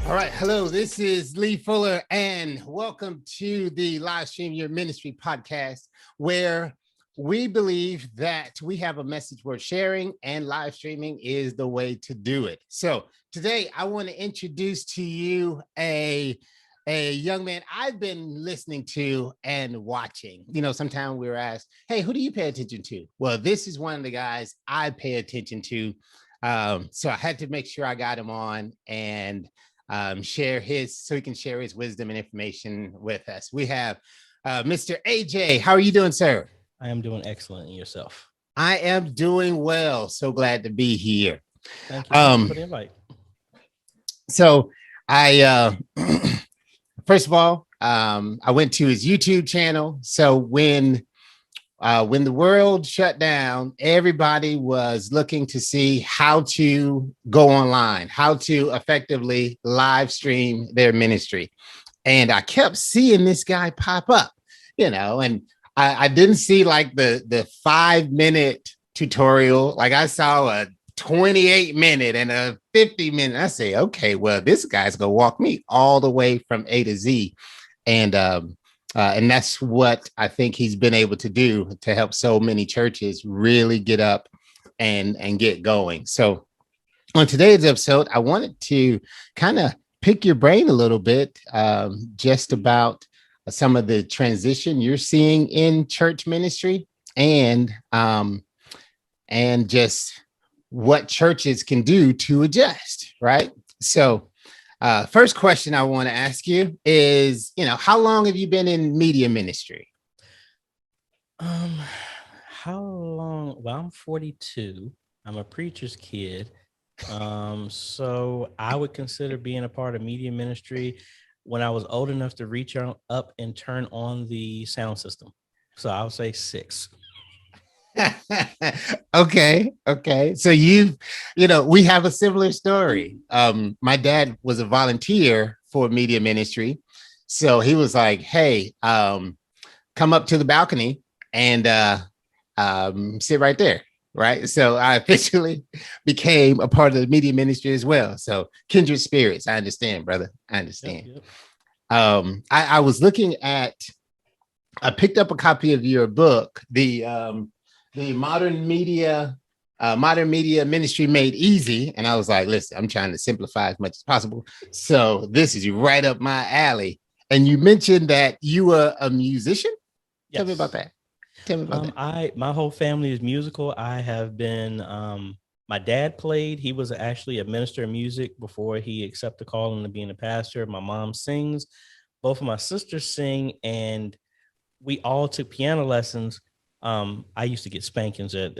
All right. Hello, this is Lee Fuller, and welcome to the Livestream Your Ministry podcast, where we believe that we have a message worth sharing, and live streaming is the way to do it. So today, I want to introduce to you a young man I've been listening to and watching. You know, sometimes we're asked, hey, who do you pay attention to? Well, this is one of the guys I pay attention to. So I had to make sure I got him on and share his, so he can share his wisdom and information with us. We have Mr. AJ. How are you doing, sir? I am doing excellent. In yourself? I am doing well. So glad to be here. Thank you for the invite. So I, first of all, I went to his YouTube channel. So when the world shut down, everybody was looking to see how to go online, how to effectively live stream their ministry. And I kept seeing this guy pop up, you know, and I didn't see like the 5-minute tutorial. Like I saw a 28-minute and a 50-minute. I say, okay, well, this guy's gonna walk me all the way from A to Z. And that's what I think he's been able to do to help so many churches really get up and get going. So on today's episode, I wanted to kind of pick your brain a little bit just about some of the transition you're seeing in church ministry and just what churches can do to adjust, right? So first question I want to ask you is, you know, how long have you been in media ministry? How long? Well, I'm 42. I'm a preacher's kid. So I would consider being a part of media ministry when I was old enough to reach up and turn on the sound system. So I would say 6. Okay. So you know, we have a similar story. My dad was a volunteer for media ministry. So he was like, hey, come up to the balcony and sit right there. Right. So I officially became a part of the media ministry as well. So kindred spirits. I understand, brother. I understand. Yep. I was looking at, I picked up a copy of your book, the modern media ministry made easy. And I was like, listen, I'm trying to simplify as much as possible. So this is right up my alley. And you mentioned that you were a musician. Yes. Tell me about that. My whole family is musical. I have been, my dad played. He was actually a minister of music before he accepted the calling to being a pastor. My mom sings. Both of my sisters sing. And we all took piano lessons. I used to get spankings at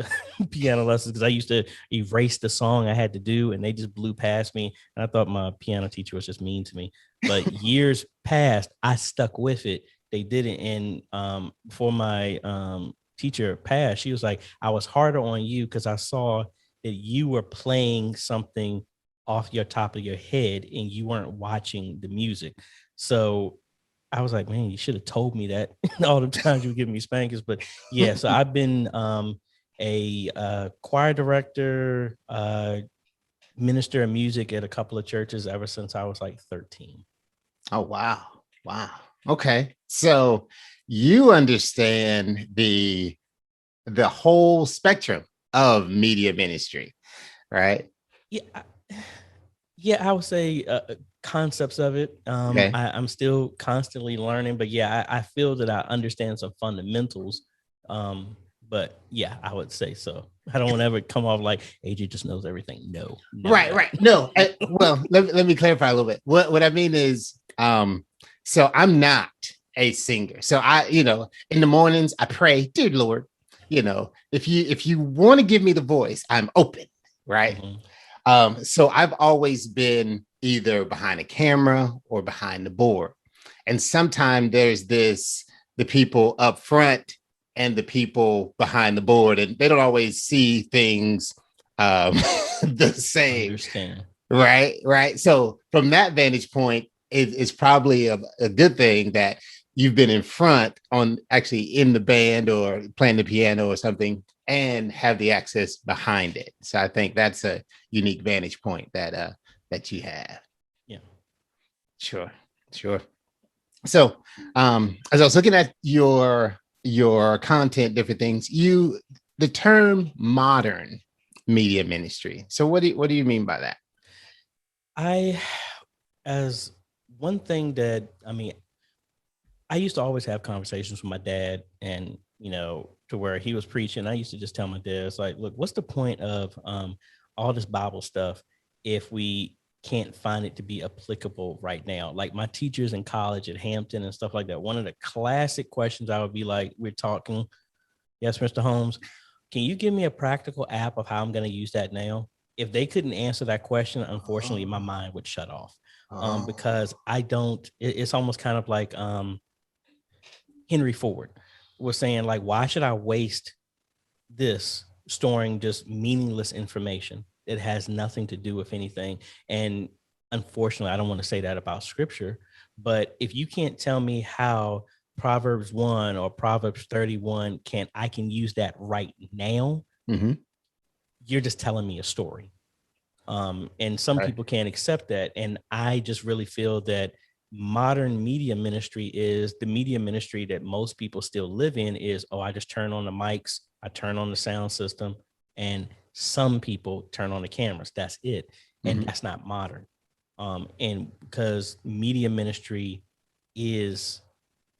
piano lessons because I used to erase the song I had to do and they just blew past me. And I thought my piano teacher was just mean to me. But years passed, I stuck with it. They didn't. And before my teacher passed, she was like, I was harder on you because I saw that you were playing something off your top of your head and you weren't watching the music. So I was like, man, you should have told me that all the times you were giving me spankings. But yeah, so I've been a choir director, minister of music at a couple of churches ever since I was like 13. Oh, wow. Okay. So you understand the whole spectrum of media ministry, right? Yeah, I would say concepts of it. Okay. I'm still constantly learning, but yeah, I feel that I understand some fundamentals. But yeah, I would say so. I don't want to ever come off like AJ just knows everything. No. Right. No. Well, let me clarify a little bit. What I mean is, so I'm not a singer. So I, you know, in the mornings I pray, dear Lord, you know, if you want to give me the voice, I'm open. Right. Mm-hmm. So I've always been either behind a camera or behind the board. And sometimes there's the people up front and the people behind the board, and they don't always see things the same. Understand. Right. So from that vantage point, it's probably a good thing that you've been in front on actually in the band or playing the piano or something and have the access behind it. So I think that's a unique vantage point that you have. Yeah. Sure, sure. So, as I was looking at your content, different things, the term modern media ministry. So, what do you mean by that? I, as one thing that, I used to always have conversations with my dad, and, to where he was preaching. I used to just tell my dad, it's like, look, what's the point of all this Bible stuff if we can't find it to be applicable right now? Like my teachers in college at Hampton and stuff like that. One of the classic questions I would be like, we're talking, yes, Mr. Holmes, can you give me a practical app of how I'm going to use that now? If they couldn't answer that question, unfortunately, my mind would shut off. Because I don't, it's almost kind of like Henry Ford was saying, like, why should I waste this storing just meaningless information? It has nothing to do with anything. And unfortunately, I don't want to say that about scripture, but if you can't tell me how Proverbs 1 or Proverbs 31 I can use that right now, Mm-hmm. you're just telling me a story. And some people can't accept that. And I just really feel that modern media ministry is the media ministry that most people still live in is, oh, I just turn on the mics, I turn on the sound system, and some people turn on the cameras. That's it. And that's not modern. And because media ministry is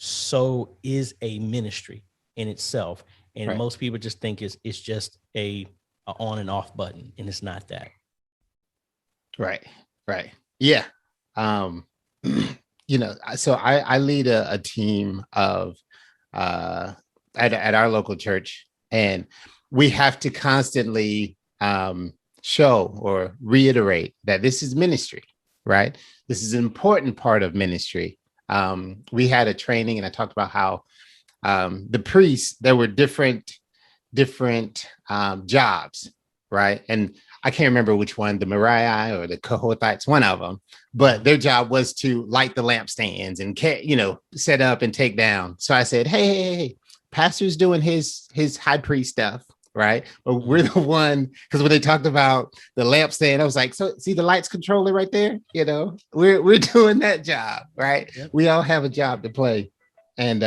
a ministry in itself. And most people just think it's just a on and off button, and it's not that. Right. Yeah. So I lead a team of at our local church, and we have to constantly show or reiterate that this is ministry, right? This is an important part of ministry. We had a training, and I talked about how the priests, there were different jobs, right? And I can't remember which one, the Mariah or the Kohathites, one of them, but their job was to light the lampstands and, set up and take down. So I said, hey, pastor's doing his high priest stuff, right? But we're the one, because when they talked about the lampstand, I was like, so see the lights controller right there? We're doing that job, right? Yep. We all have a job to play. And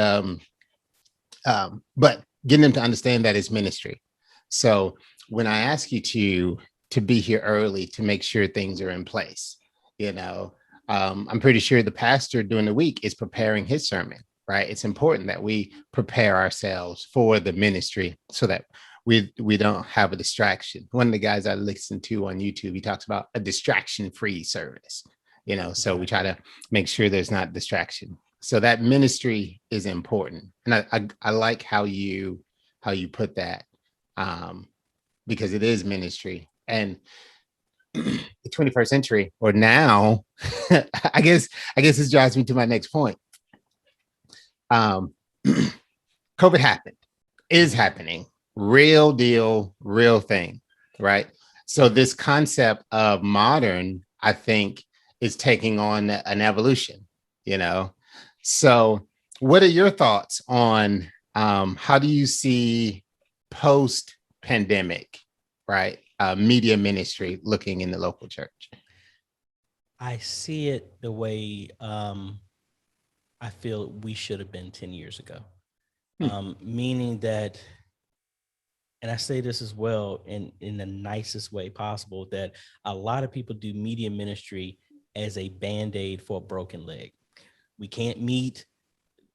but getting them to understand that it's ministry. So when I ask you to be here early to make sure things are in place, I'm pretty sure the pastor during the week is preparing his sermon, right? It's important that we prepare ourselves for the ministry so that we don't have a distraction. One of the guys I listened to on YouTube, he talks about a distraction-free service, so we try to make sure there's not distraction. So that ministry is important. And I like how you put that, because it is ministry. And the 21st century, or now, I guess this drives me to my next point. COVID happened, is happening, real deal, real thing, right? So this concept of modern, I think, is taking on an evolution, So what are your thoughts on how do you see post-pandemic, right? Media ministry looking in the local church? I see it the way I feel we should have been 10 years ago. Meaning that, and I say this as well in the nicest way possible, that a lot of people do media ministry as a Band-Aid for a broken leg. We can't meet.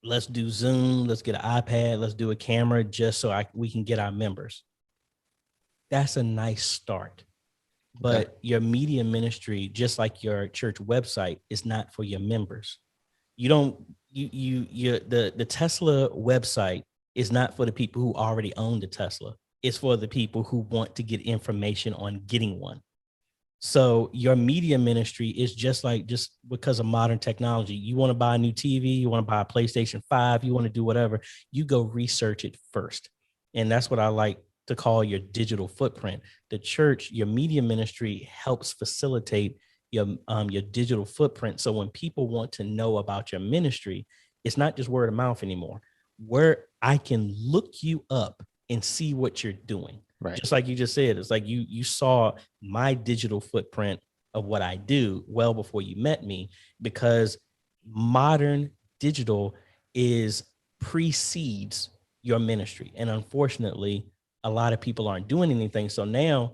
Let's do Zoom. Let's get an iPad. Let's do a camera just so we can get our members. That's a nice start. But your media ministry, just like your church website, is not for your members. The Tesla website is not for the people who already own the Tesla. It's for the people who want to get information on getting one. So your media ministry is just because of modern technology. You want to buy a new TV, you want to buy a PlayStation 5, you want to do whatever, you go research it first. And that's what I like to call your digital footprint. The church, your media ministry helps facilitate your digital footprint. So when people want to know about your ministry, it's not just word of mouth anymore, where I can look you up and see what you're doing. Right. Just like you just said, it's like you saw my digital footprint of what I do well before you met me, because modern digital precedes your ministry. And unfortunately, a lot of people aren't doing anything. So now,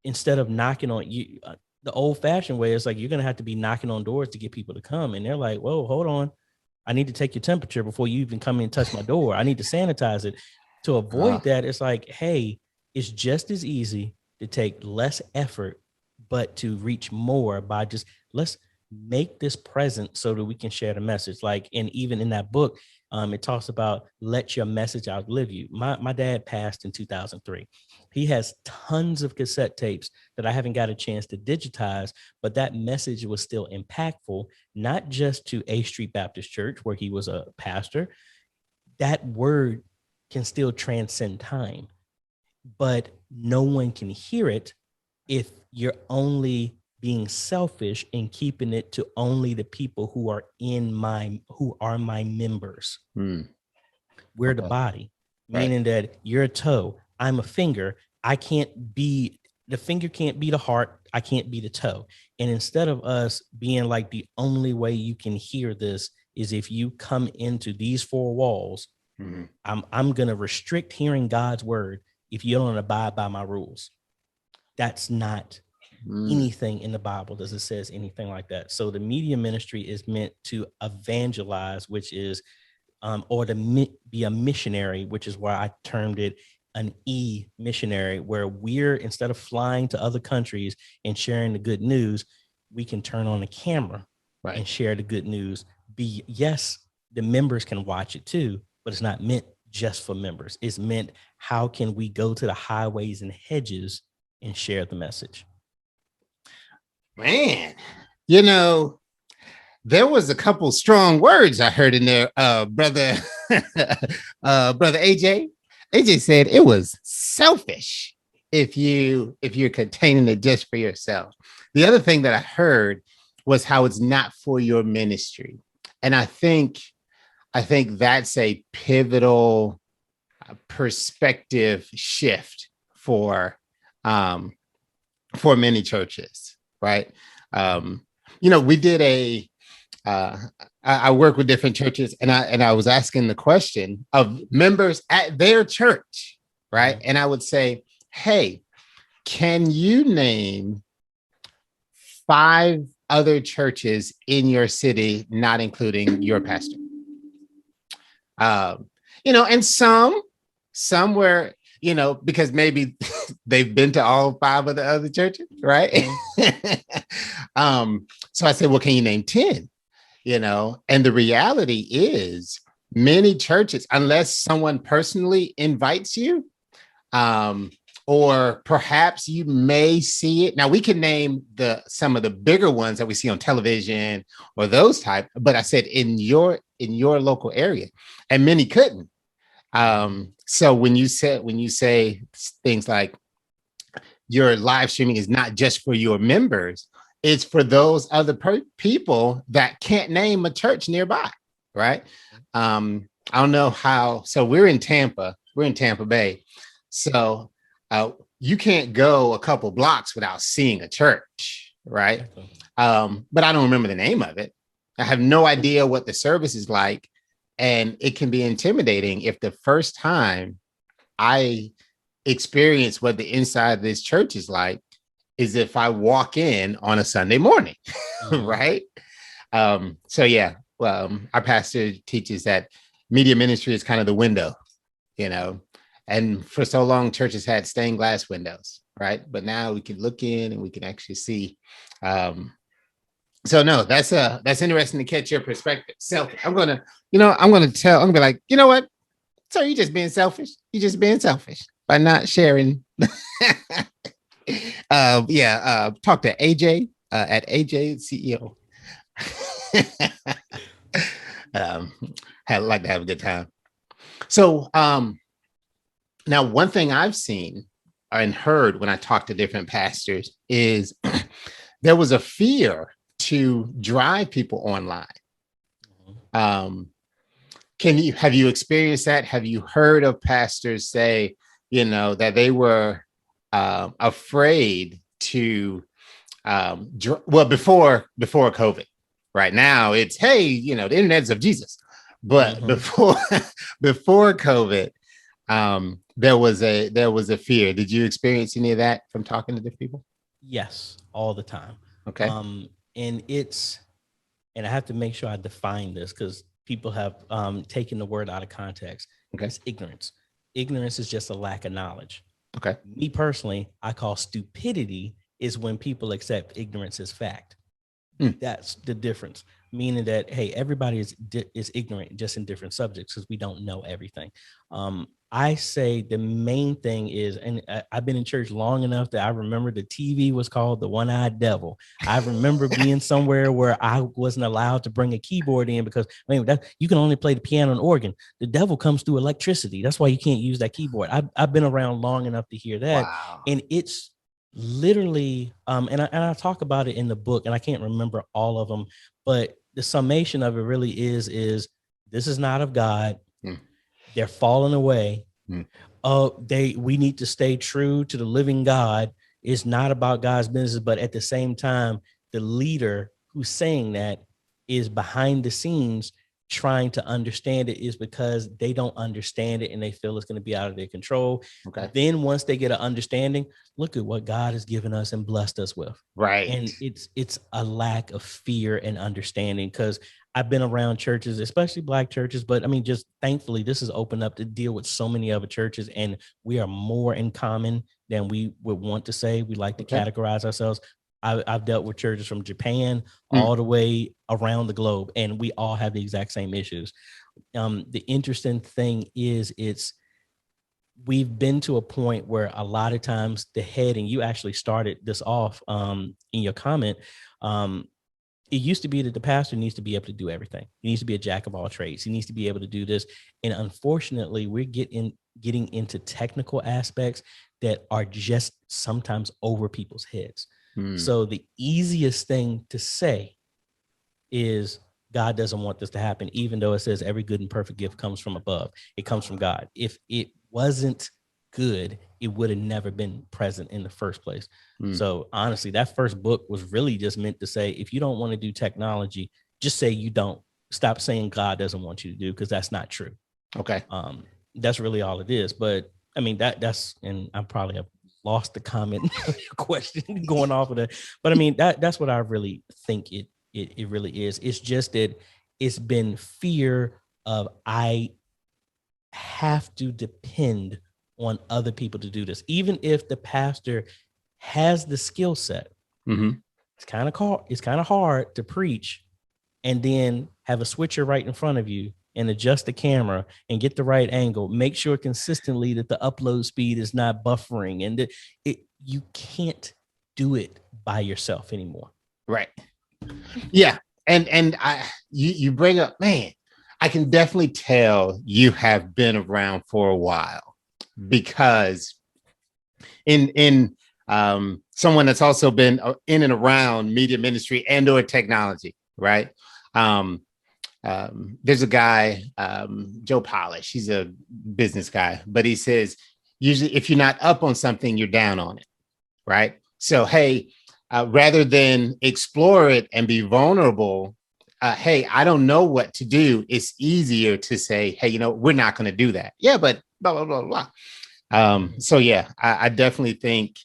instead of knocking on you, the old fashioned way is like, you're going to have to be knocking on doors to get people to come. And they're like, whoa, hold on. I need to take your temperature before you even come in and touch my door. I need to sanitize it. To avoid that, it's like, hey, it's just as easy to take less effort, but to reach more by just, let's make this present so that we can share the message. Like, and even in that book, it talks about let your message outlive you. My dad passed in 2003. He has tons of cassette tapes that I haven't got a chance to digitize, but that message was still impactful, not just to A Street Baptist Church, where he was a pastor. That word can still transcend time, but no one can hear it if you're only being selfish and keeping it to only the people who are my members. We're the body, meaning that you're a toe, I'm a finger. The finger can't be the heart. I can't be the toe. And instead of us being like, the only way you can hear this is if you come into these four walls, I'm going to restrict hearing God's word if you don't abide by my rules. That's not anything in the Bible does it says anything like that. So the media ministry is meant to evangelize, which is, or to be a missionary, which is why I termed it an missionary, where we're, instead of flying to other countries and sharing the good news, we can turn on the camera and share the good news. Yes, the members can watch it too, but it's not meant just for members. It's meant, how can we go to the highways and hedges and share the message? Man, you know, there was a couple strong words I heard in there, brother AJ. AJ said it was selfish if you're containing it just for yourself. The other thing that I heard was how it's not for your ministry. And I think that's a pivotal perspective shift for many churches, right? We did I work with different churches, and I was asking the question of members at their church, right? And I would say, hey, can you name 5 other churches in your city, not including your pastor? And some were, because maybe they've been to all 5 of the other churches, right? So I said, well, can you name 10? And the reality is, many churches, unless someone personally invites you, or perhaps you may see it. Now, we can name some of the bigger ones that we see on television or those type, but I said in your local area, and many couldn't. So when you say things like your live streaming is not just for your members, it's for those other people that can't name a church nearby, right? I don't know how. So we're in Tampa Bay. So you can't go a couple blocks without seeing a church, right? But I don't remember the name of it. I have no idea what the service is like. And it can be intimidating if the first time I experience what the inside of this church is like is if I walk in on a Sunday morning, right? So yeah, our pastor teaches that media ministry is kind of the window, and for so long churches had stained glass windows, right? But now we can look in and we can actually see. So no, that's interesting to catch your perspective. Selfish. I'm gonna be like, you know what? So you're just being selfish. You're just being selfish by not sharing. Talk to AJ at AJtheCeo. I'd like to have a good time. So now one thing I've seen and heard when I talk to different pastors is there was a fear to drive people online. Have you experienced that? Have you heard of pastors say, that they were afraid to well, before COVID. Right now, it's, hey, the internet's of Jesus. But before COVID, there was a fear. Did you experience any of that from talking to different people? Yes, all the time. Okay. And I have to make sure I define this because people have taken the word out of context. Okay. It's ignorance. Ignorance is just a lack of knowledge. Okay. Me personally, I call stupidity is when people accept ignorance as fact. That's the difference. Meaning that, hey, everybody is ignorant just in different subjects because we don't know everything. I say the main thing is, and I've been in church long enough that I remember the TV was called the One-Eyed Devil. I remember being somewhere where I wasn't allowed to bring a keyboard in because you can only play the piano and organ. The devil comes through electricity. That's why you can't use that keyboard. I've been around long enough to hear that. Wow. And it's literally, and I talk about it in the book, and I can't remember all of them, but the summation of it really is this is not of God. They're falling away. We need to stay true to the living God. It's not about God's business, but at the same time, the leader who's saying that is behind the scenes trying to understand it is because they don't understand it and they feel it's going to be out of their control. Okay. Then once they get an understanding, look at what God has given us and blessed us with. Right. And it's a lack of fear and understanding because I've been around churches, especially Black churches, but I mean, just thankfully this has opened up to deal with so many other churches and we are more in common than we would want to say. We like to categorize ourselves. I've dealt with churches from Japan all the way around the globe, and we all have the exact same issues. The interesting thing is we've been to a point where a lot of times the head, and you actually started this off in your comment, it used to be that the pastor needs to be able to do everything. He needs to be a jack of all trades. He needs to be able to do this. And unfortunately, we're getting into technical aspects that are just sometimes over people's heads. So the easiest thing to say is God doesn't want this to happen, even though it says every good and perfect gift comes from above. It comes from God. If it wasn't good, it would have never been present in the first place. So honestly, that first book was really just meant to say, if you don't want to do technology, just say you don't. Stop saying God doesn't want you to do, because that's not true. Okay. That's really all it is. But I mean, that's, and I probably have lost the comment question going off of that. But I mean, that's what I really think it really is. It's just that it's been fear of, I have to depend on other people to do this. Even if the pastor has the skill set, it's kind of hard to preach and then have a switcher right in front of you and adjust the camera and get the right angle, make sure consistently that the upload speed is not buffering, and you can't do it by yourself anymore. Right. Yeah. And you bring up, man, I can definitely tell you have been around for a while, because in someone that's also been in and around media ministry and or technology, right? There's a guy, Joe Polish, he's a business guy, but he says, usually if you're not up on something, you're down on it, right? So, hey, rather than explore it and be vulnerable, hey, I don't know what to do, it's easier to say, hey, we're not going to do that. Yeah, but blah, blah, blah, blah. So yeah, I definitely think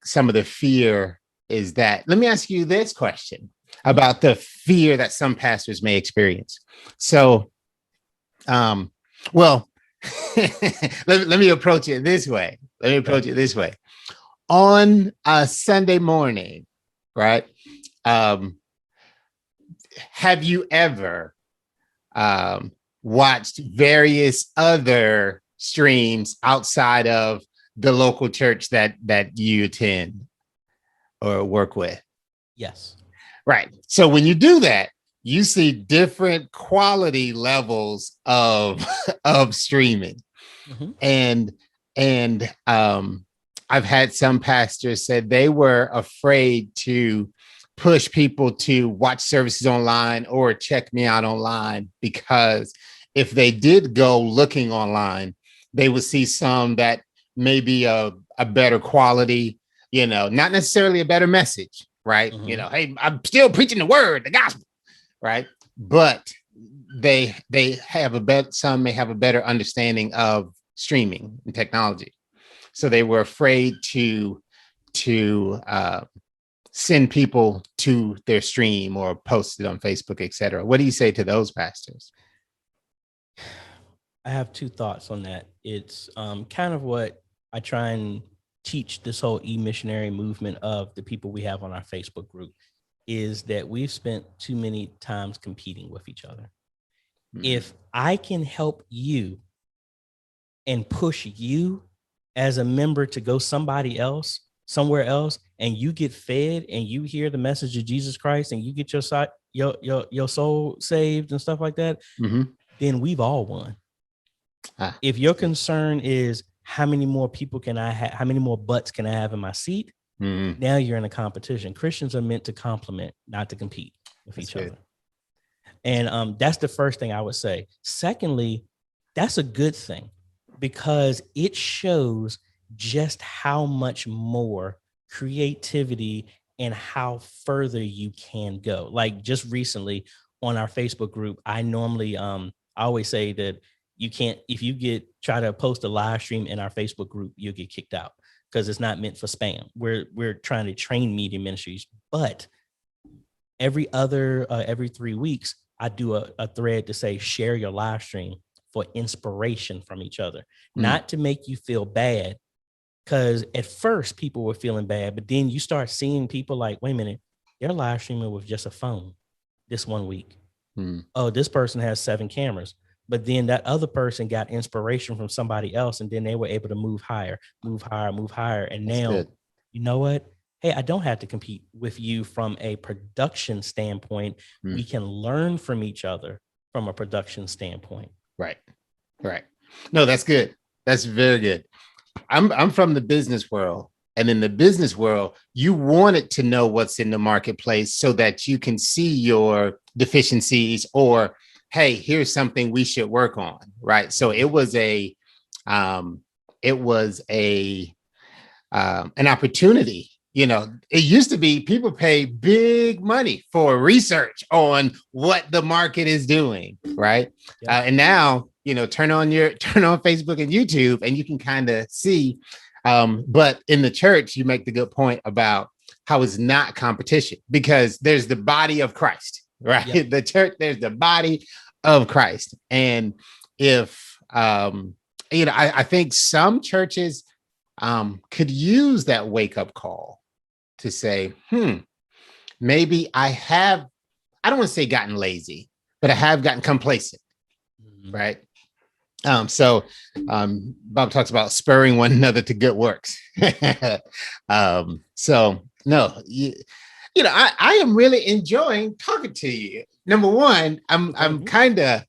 some of the fear is that. Let me ask you this question about the fear that some pastors may experience. So, well, let me approach it this way. On a Sunday morning, right? Have you ever watched various other streams outside of the local church that you attend or work with? Yes. Right. So when you do that, you see different quality levels of streaming. And I've had some pastors said they were afraid to push people to watch services online or check me out online, because if they did go looking online, they would see some that maybe a better quality, not necessarily a better message, right? Hey, I'm still preaching the word, the gospel, right? But they have some may have a better understanding of streaming and technology. So they were afraid to send people to their stream or post it on Facebook, etc. What do you say to those pastors? I have two thoughts on that. It's kind of what I try and teach this whole e-missionary movement of the people we have on our Facebook group, is that we've spent too many times competing with each other. If I can help you and push you as a member to go somewhere else, and you get fed and you hear the message of Jesus Christ and you get your soul saved and stuff like that, then we've all won. If your concern is how many more people can I have, how many more butts can I have in my seat, now you're in a competition. Christians are meant to complement, not to compete with each other. And that's the first thing I would say. Secondly, that's a good thing, because it shows just how much more creativity and how further you can go. Like just recently on our Facebook group, I normally, I always say that you can't, if you try to post a live stream in our Facebook group, you'll get kicked out because it's not meant for spam. We're trying to train media ministries, but every 3 weeks, I do a thread to say, share your live stream for inspiration from each other, not to make you feel bad. Because at first people were feeling bad, but then you start seeing people like, wait a minute, they're live streaming with just a phone this 1 week. Oh, this person has 7 cameras. But then that other person got inspiration from somebody else, and then they were able to move higher. And That's now, good. You know what? Hey, I don't have to compete with you from a production standpoint. We can learn from each other from a production standpoint. Right. No, that's good. That's very good. I'm from the business world. And in the business world, you wanted to know what's in the marketplace so that you can see your deficiencies, or, hey, here's something we should work on. Right. So it was an opportunity. It used to be people pay big money for research on what the market is doing. Right. Yeah. And now, turn on Facebook and YouTube and you can kind of see. But in the church, you make the good point about how it's not competition, because there's the body of Christ, right? Yep. The church, there's the body of Christ. And if, I think some churches could use that wake up call to say, maybe I don't want to say gotten lazy, but I have gotten complacent, right? So Bob talks about spurring one another to good works. So no, I am really enjoying talking to you. Number one, I'm kind of,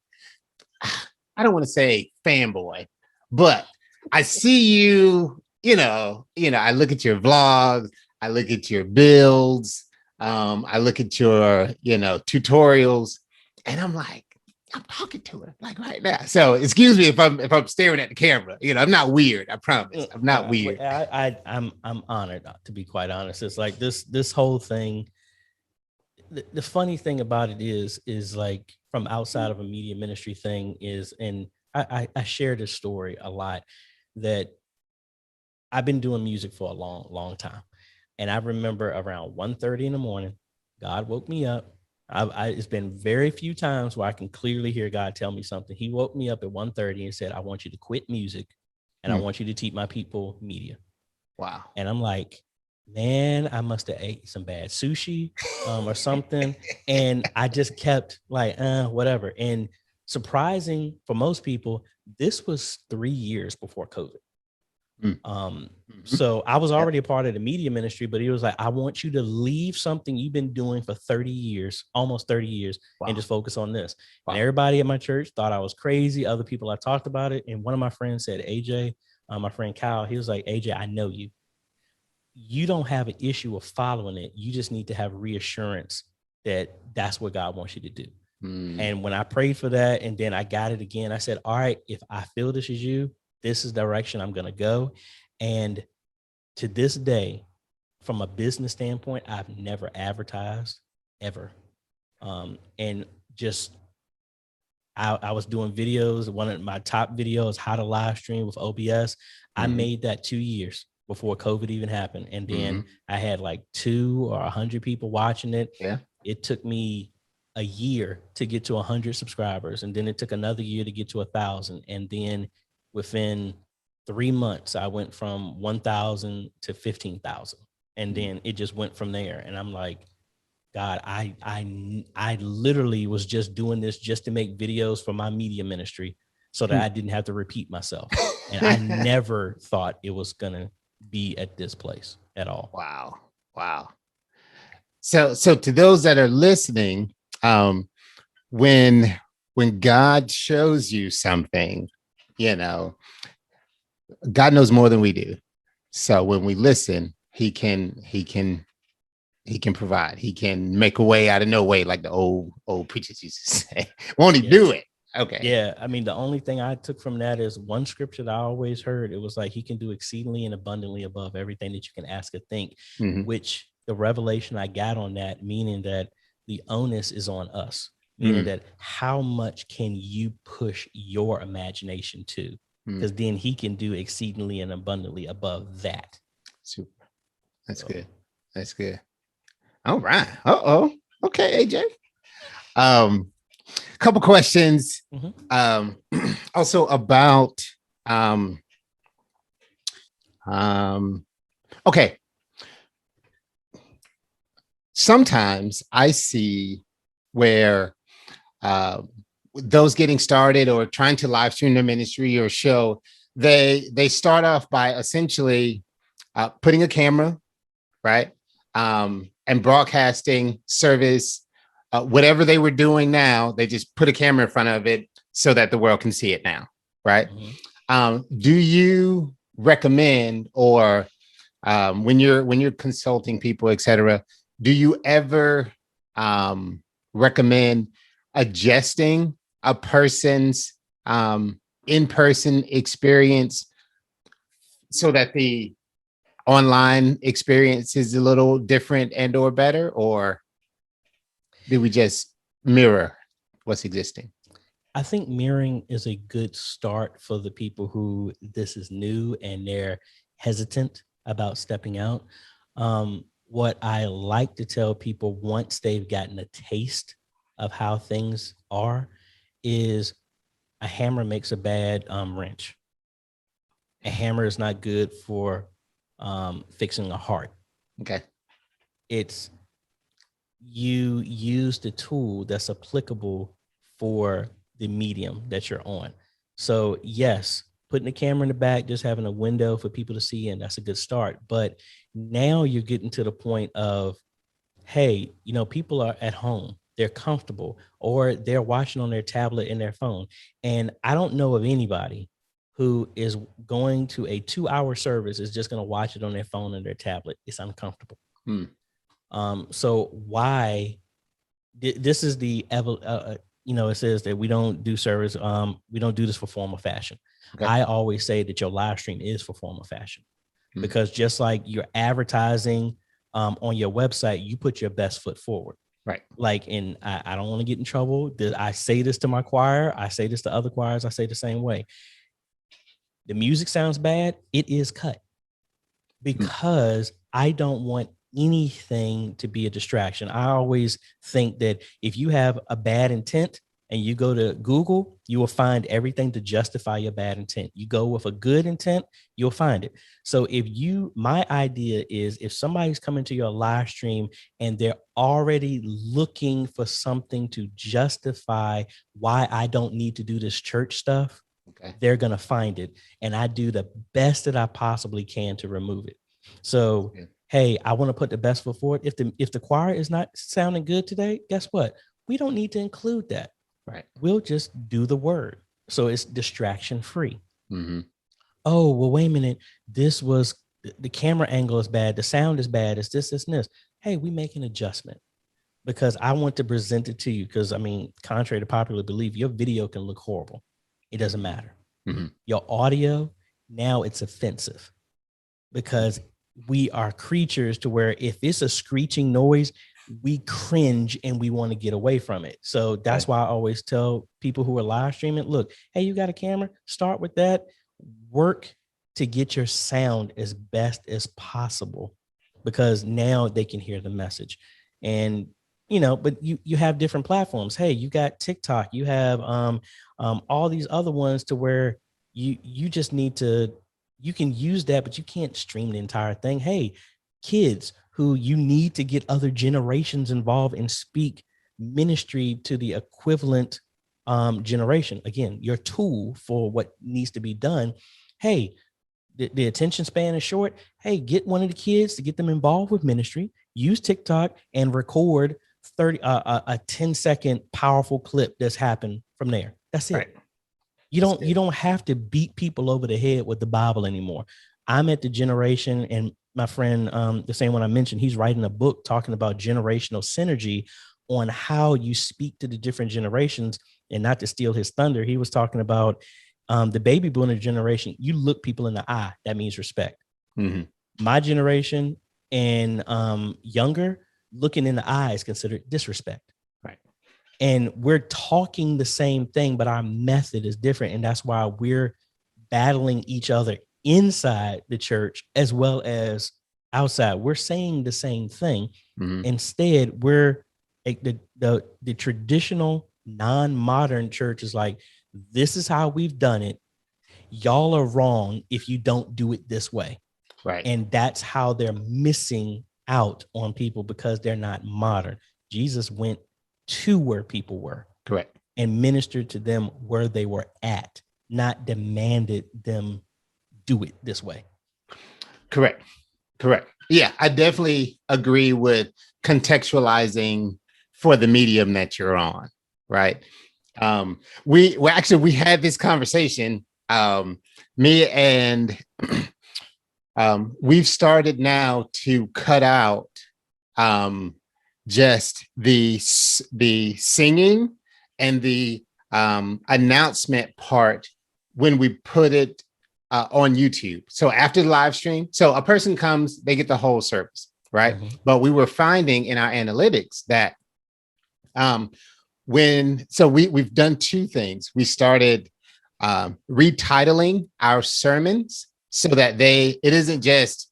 I don't want to say fanboy, but I see you, I look at your vlogs, I look at your builds, I look at your, tutorials, and I'm like, I'm talking to her like right now. So excuse me if I'm staring at the camera. I'm not weird. I promise. I'm not weird. I'm honored, to be quite honest. It's like this whole thing. The funny thing about it is like, from outside of a media ministry thing is, and I share this story a lot, that I've been doing music for a long, long time. And I remember around 1:30 in the morning, God woke me up. It's been very few times where I can clearly hear God tell me something. He woke me up at 1:30 and said, I want you to quit music and I want you to teach my people media. Wow. And I'm like, man, I must have ate some bad sushi or something. And I just kept like, whatever. And surprising for most people, this was 3 years before COVID. So I was already a part of the media ministry, but he was like, I want you to leave something you've been doing for 30 years, almost 30 years, and just focus on this. And everybody at my church thought I was crazy. Other people I talked about it. And one of my friends said, AJ, my friend Kyle, he was like, AJ, I know you. You don't have an issue of following it. You just need to have reassurance that that's what God wants you to do. And when I prayed for that, and then I got it again, I said, all right, if I feel this is you, this is the direction I'm going to go. And to this day, from a business standpoint, I've never advertised ever. And just I was doing videos. One of my top videos, how to live stream with OBS. I made that 2 years before COVID even happened. And then I had like 2 or 100 people watching it. Yeah. It took me a year to get to 100 subscribers. And then it took another year to get to 1,000. And then within 3 months, I went from 1,000 to 15,000. And then it just went from there. And I'm like, God, I literally was just doing this just to make videos for my media ministry so that I didn't have to repeat myself. And I never thought it was going to be at this place at all. Wow. Wow. So to those that are listening, when God shows you something, you know, God knows more than we do. So when we listen, he can provide. He can make a way out of no way, like the old preachers used to say. Won't he do it? Okay. Yeah. I mean, the only thing I took from that is one scripture that I always heard. It was like, he can do exceedingly and abundantly above everything that you can ask or think, which the revelation I got on that, meaning that the onus is on us, meaning that how much can you push your imagination to? Because then he can do exceedingly and abundantly above that. Super. That's good. That's good. All right. Okay, AJ. Couple questions. Also about okay. Sometimes I see where those getting started or trying to live stream their ministry or show, they start off by essentially putting a camera, right? And broadcasting service, whatever they were doing now, they just put a camera in front of it so that the world can see it now, right? Do you recommend, or when you're consulting people, etc., do you ever recommend adjusting a person's in-person experience so that the online experience is a little different and or better, or do we just mirror what's existing? I think mirroring is a good start for the people who this is new and they're hesitant about stepping out. What I like to tell people once they've gotten a taste of how things are is a hammer makes a bad wrench. A hammer is not good for fixing a heart. Okay. It's you use the tool that's applicable for the medium that you're on. So yes, putting the camera in the back, just having a window for people to see in, that's a good start. But now you're getting to the point of, hey, you know, people are at home, they're comfortable, or they're watching on their tablet and their phone. And I don't know of anybody who is going to a 2-hour service is just going to watch it on their phone and their tablet. It's uncomfortable. So why this is the it says that we don't do service. We don't do this for form or fashion. Okay. I always say that your live stream is for form or fashion, because just like you're advertising on your website, you put your best foot forward. Right. Like, and I don't want to get in trouble. I say this to my choir. I say this to other choirs. I say the same way. The music sounds bad. It is cut because I don't want anything to be a distraction. I always think that if you have a bad intent and you go to Google, you will find everything to justify your bad intent. You go with a good intent, you'll find it. So my idea is if somebody's coming to your live stream and they're already looking for something to justify why I don't need to do this church stuff, they're going to find it. And I do the best that I possibly can to remove it. So, hey, I want to put the best foot forward. If the choir is not sounding good today, guess what? We don't need to include that. Right. We'll just do the word. So it's distraction free. Oh, well, wait a minute. The camera angle is bad. The sound is bad. It's this, and this. Hey, we make an adjustment because I want to present it to you. Because I mean, contrary to popular belief, your video can look horrible. It doesn't matter. Your audio, now it's offensive because we are creatures to where if it's a screeching noise, we cringe and we want to get away from it. So that's why I always tell people who are live streaming, look, hey, you got a camera, start with that, work to get your sound as best as possible, because now they can hear the message. And but you have different platforms. Hey, you got TikTok, you have all these other ones to where you just need to, you can use that, but you can't stream the entire thing. Hey, kids who you need to get other generations involved and speak ministry to the equivalent generation. Again, your tool for what needs to be done. Hey, the attention span is short. Hey, get one of the kids to get them involved with ministry. Use TikTok and record 10-second powerful clip that's happened from there. That's it. Right. You don't have to beat people over the head with the Bible anymore. I'm at the generation, and my friend, the same one I mentioned, he's writing a book talking about generational synergy on how you speak to the different generations. And not to steal his thunder, he was talking about the baby boomer generation. You look people in the eye, that means respect. Mm-hmm. My generation and younger, looking in the eye is considered disrespect. Right. And we're talking the same thing, but our method is different. And that's why we're battling each other inside the church as well as outside. We're saying the same thing. Mm-hmm. Instead, we're the traditional non-modern church is like, this is how we've done it. Y'all are wrong if you don't do it this way. Right. And that's how they're missing out on people, because they're not modern. Jesus went to where people were. Correct. And ministered to them where they were at, not demanded them do it this way. Correct. Yeah, I definitely agree with contextualizing for the medium that you're on. Right. We had this conversation, me and we've started now to cut out just the singing and the announcement part when we put it on YouTube. So after the live stream, so a person comes, they get the whole service, right? Mm-hmm. But we were finding in our analytics that we've done two things. We started retitling our sermons so that it isn't just,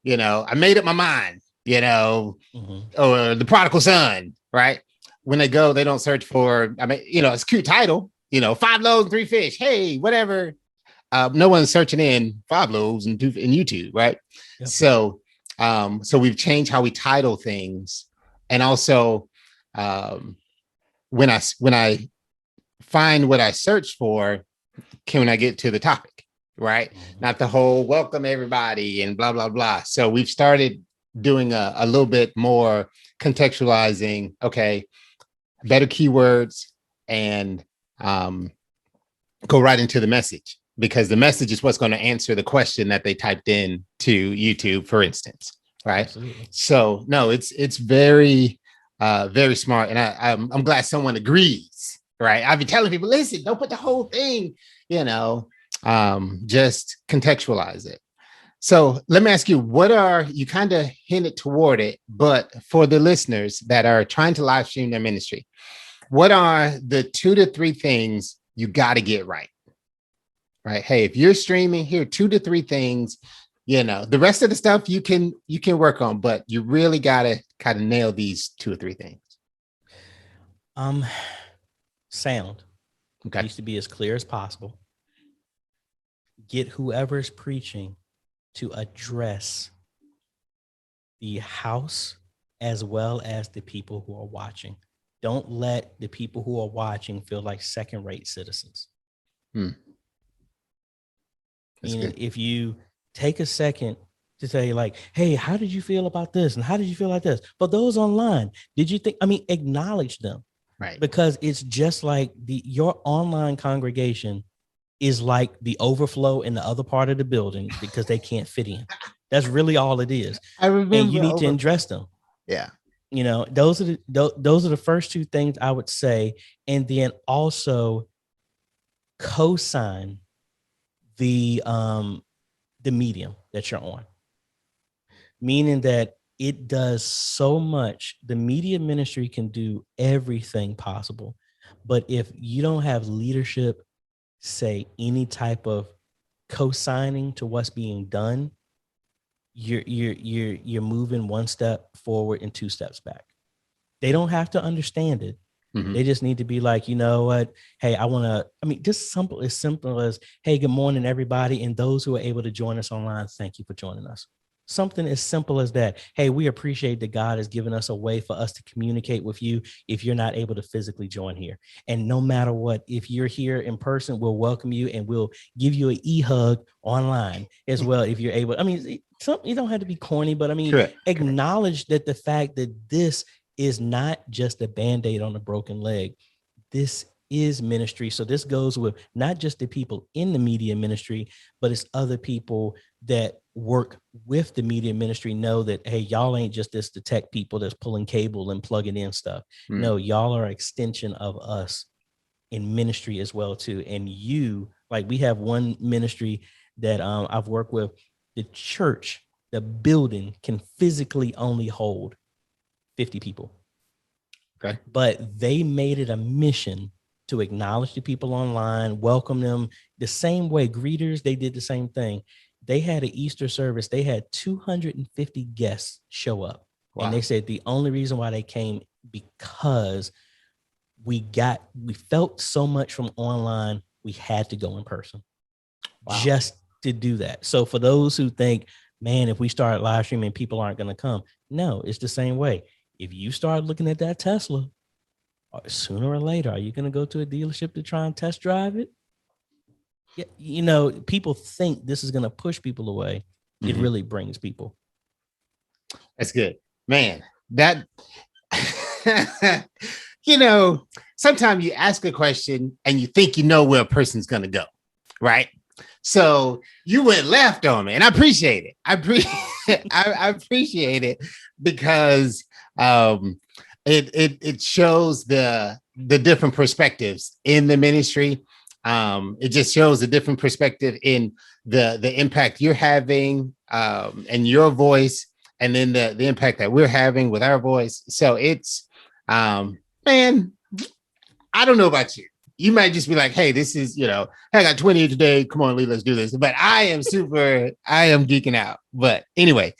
I made up my mind, mm-hmm. or the prodigal son, right? When they go, they don't search for, it's a cute title, 5 loaves and 3 fish. Hey, whatever. No one's searching in 5 loaves and 2 in YouTube, right? Yep. So we've changed how we title things. And also, when I find what I search for, can I get to the topic, right? Mm-hmm. Not the whole welcome everybody and blah, blah, blah. So we've started doing a little bit more contextualizing, okay, better keywords, and go right into the message, because the message is what's going to answer the question that they typed in to YouTube, for instance, right? Absolutely. So no, it's very, very smart. And I'm glad someone agrees, right? I've been telling people, listen, don't put the whole thing, just contextualize it. So let me ask you, you kind of hinted toward it, but for the listeners that are trying to live stream their ministry, what are the 2 to 3 things you got to get right? Right. Hey, if you're streaming, here 2 to 3 things, the rest of the stuff you can work on, but you really got to kind of nail these 2 or 3 things. Sound. Okay. Needs to be as clear as possible. Get whoever's preaching to address the house as well as the people who are watching. Don't let the people who are watching feel like second-rate citizens. If you take a second to say, like, hey, how did you feel about this? And how did you feel like this? But those online, did you think, acknowledge them. Right. Because it's just like your online congregation is like the overflow in the other part of the building because they can't fit in. That's really all it is. I remember. And you need to address them. Yeah. Those are the first 2 things I would say. And then also co-sign the medium that you're on. meaning that it does so much. The media ministry can do everything possible. But if you don't have leadership say any type of co-signing to what's being done, you're moving one step forward and two steps back. They don't have to understand it. Mhm. They just need to be like, you know what? Hey, just simple as, hey, good morning, everybody. And those who are able to join us online, thank you for joining us. Something as simple as that. Hey, we appreciate that God has given us a way for us to communicate with you if you're not able to physically join here. And no matter what, if you're here in person, we'll welcome you and we'll give you an e-hug online as well if you're able. You don't have to be corny, but acknowledge that the fact that this is not just a Band-Aid on a broken leg. This is ministry. So this goes with not just the people in the media ministry, but it's other people that work with the media ministry know that, hey, y'all ain't just the tech people that's pulling cable and plugging in stuff. No, y'all are an extension of us in ministry as well too. And we have one ministry that I've worked with. The church, the building can physically only hold 50 people. Okay. But they made it a mission to acknowledge the people online, welcome them the same way. Greeters, they did the same thing. They had an Easter service. They had 250 guests show up. Wow. And they said the only reason why they came because we felt so much from online, we had to go in person. Wow. Just to do that. So for those who think, man, if we start live streaming, people aren't going to come. No, it's the same way. If you start looking at that Tesla, sooner or later, are you going to go to a dealership to try and test drive it? Yeah, people think this is going to push people away. It really brings people. That's good, man. That, sometimes you ask a question and you think you know where a person's going to go, right? So you went left on me, and I appreciate it. I appreciate it because it shows the different perspectives in the ministry. It just shows a different perspective in the impact you're having and your voice, and then the impact that we're having with our voice. So it's man, I don't know about you. You might just be like, hey, this is, hey, I got 20 today. Come on, Lee, let's do this. But I am geeking out. But anyway,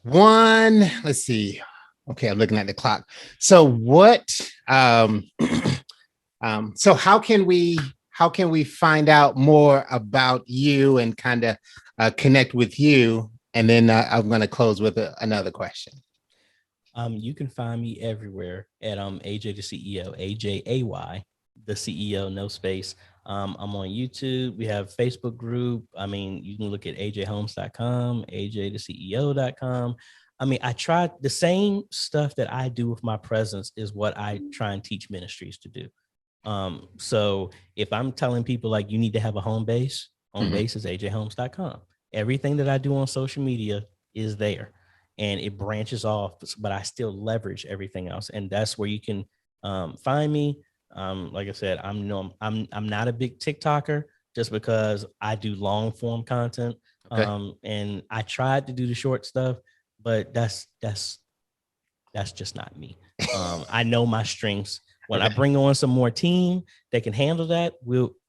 let's see. Okay, I'm looking at the clock. So so how can we find out more about you and kind of connect with you? And then I'm going to close with another question. You can find me everywhere at AJ the CEO, AJAY the CEO, no space. I'm on YouTube. We have Facebook group. You can look at ajhomes.com, AJtheCeo.com. I try the same stuff that I do with my presence is what I try and teach ministries to do. So if I'm telling people like you need to have a home base, base is ajhomes.com. Everything that I do on social media is there. And it branches off, but I still leverage everything else, and that's where you can find me. Like I said, I'm not a big TikToker just because I do long form content, okay. And I tried to do the short stuff, but that's just not me. I know my strengths. When okay. I bring on some more team that can handle that,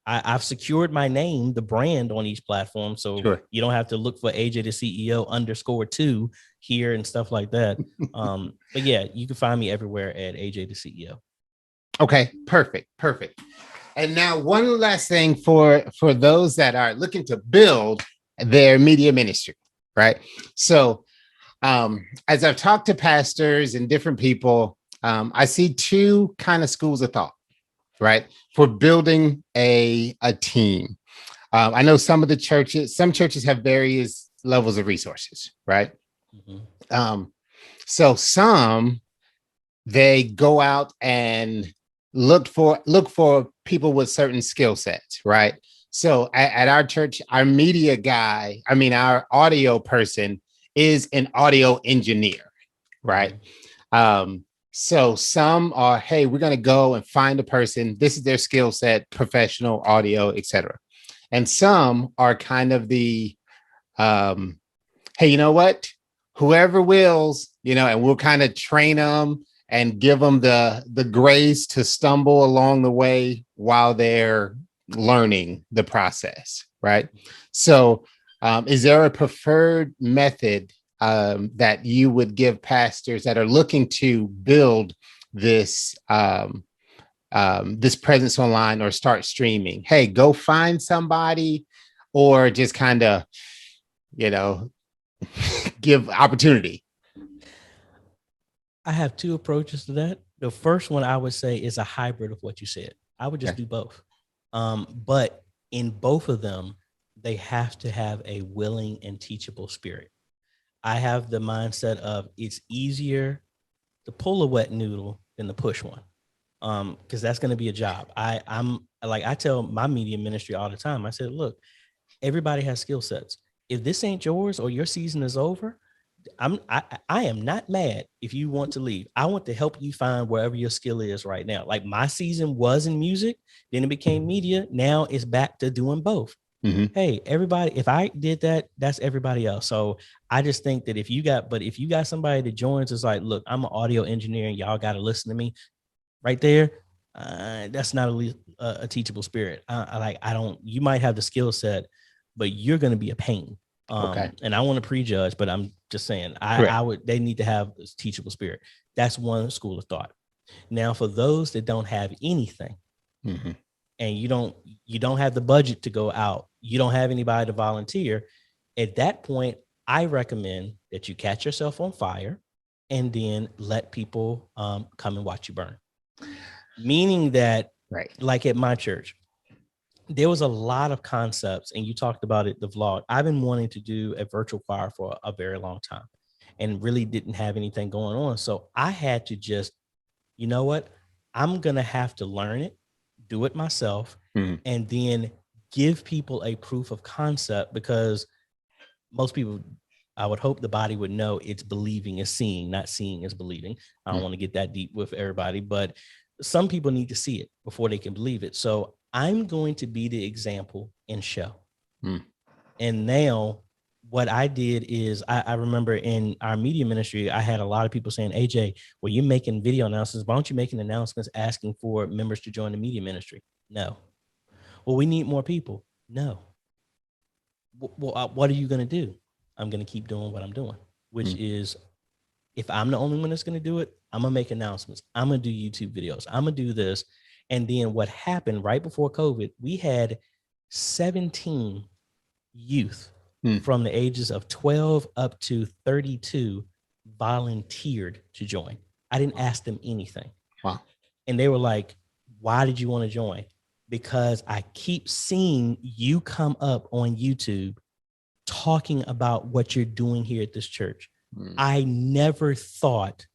I've secured my name, the brand on each platform. So sure. You don't have to look for AJ the CEO _2 here and stuff like that. But yeah, you can find me everywhere at AJ the CEO. Okay, perfect. And now one last thing for those that are looking to build their media ministry, right? So as I've talked to pastors and different people, I see two kind of schools of thought, right? For building a team. I know some churches have various levels of resources, right? Mm-hmm. So some, they go out and look for people with certain skill sets, right? So at our church, our media guy, our audio person is an audio engineer, right? Mm-hmm. So some are, hey, we're going to go and find a person. This is their skill set, professional audio, etc. And some are kind of the, hey, you know what? Whoever wills, and we'll kind of train them and give them the grace to stumble along the way while they're learning the process, right? So is there a preferred method that you would give pastors that are looking to build this this presence online or start streaming? Hey, go find somebody, or just kind of, give opportunity. I have two approaches to that. The first one I would say is a hybrid of what you said. I would just do both. But in both of them, they have to have a willing and teachable spirit. I have the mindset of it's easier to pull a wet noodle than to push one. Because that's going to be a job. I tell my media ministry all the time. I said, look, everybody has skill sets. If this ain't yours or your season is over, I am not mad if you want to leave. I want to help you find wherever your skill is right now. Like my season was in music, then it became media. Now it's back to doing both. Mm-hmm. Hey, everybody, if I did that, that's everybody else. So I just think that if you got somebody that joins, it's like, look, I'm an audio engineer and y'all got to listen to me right there. That's not a teachable spirit. You might have the skill set, but you're going to be a pain. Okay. And I want to prejudge, but I'm just saying they need to have this teachable spirit. That's one school of thought. Now, for those that don't have anything, mm-hmm. and you don't have the budget to go out, you don't have anybody to volunteer, at that point, I recommend that you catch yourself on fire and then let people come and watch you burn. Meaning that, right, like at my church, there was a lot of concepts, and you talked about it, the vlog. I've been wanting to do a virtual choir for a very long time and really didn't have anything going on. So I had to just, you know what? I'm going to have to learn it, do it myself, mm-hmm. and then give people a proof of concept, because most people, I would hope the body would know it's believing is seeing, not seeing is believing. I don't want to get that deep with everybody, but some people need to see it before they can believe it. So I'm going to be the example and show. And now what I did is I remember in our media ministry, I had a lot of people saying, AJ, well, you're making video announcements. Why don't you make announcements asking for members to join the media ministry? No. Well, we need more people. No. Well, what are you going to do? I'm going to keep doing what I'm doing, which is, if I'm the only one that's going to do it, I'm going to make announcements. I'm going to do YouTube videos. I'm going to do this. And then what happened right before COVID, we had 17 youth from the ages of 12 up to 32 volunteered to join. I didn't ask them anything. Wow. And they were like, why did you want to join? Because I keep seeing you come up on YouTube talking about what you're doing here at this church. I never thought,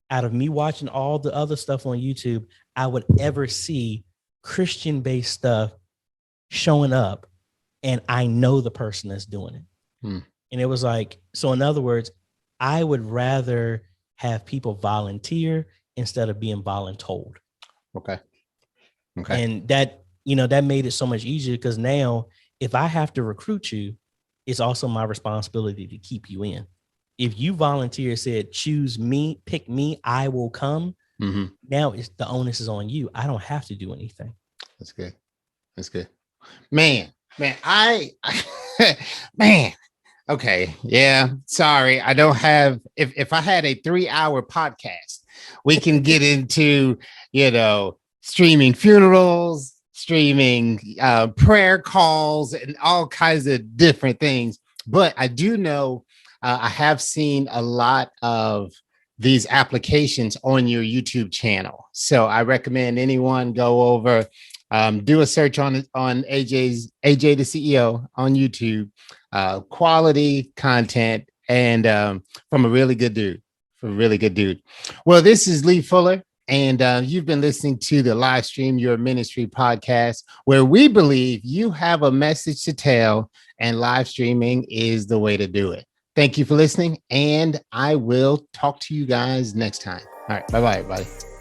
out of me watching all the other stuff on YouTube, I would ever see Christian-based stuff showing up, and I know the person that's doing it. And it was like, so in other words, I would rather have people volunteer instead of being voluntold. Okay. And that, that made it so much easier, because now if I have to recruit you, it's also my responsibility to keep you in. If you volunteer, said, choose me, pick me, I will come. Mm-hmm. Now the onus is on you. I don't have to do anything. That's good. That's good. Man, man. Okay. Yeah. Sorry. I don't have, if I had a 3-hour podcast, we can get into, streaming funerals, streaming prayer calls, and all kinds of different things. But I do know, I have seen a lot of these applications on your YouTube channel. So I recommend anyone go over, do a search on AJ the CEO on YouTube, quality content, and from a really good dude. Well, this is Lee Fuller, and you've been listening to the Livestream Your Ministry podcast, where we believe you have a message to tell, and live streaming is the way to do it. Thank you for listening, and I will talk to you guys next time. All right. Bye-bye, everybody.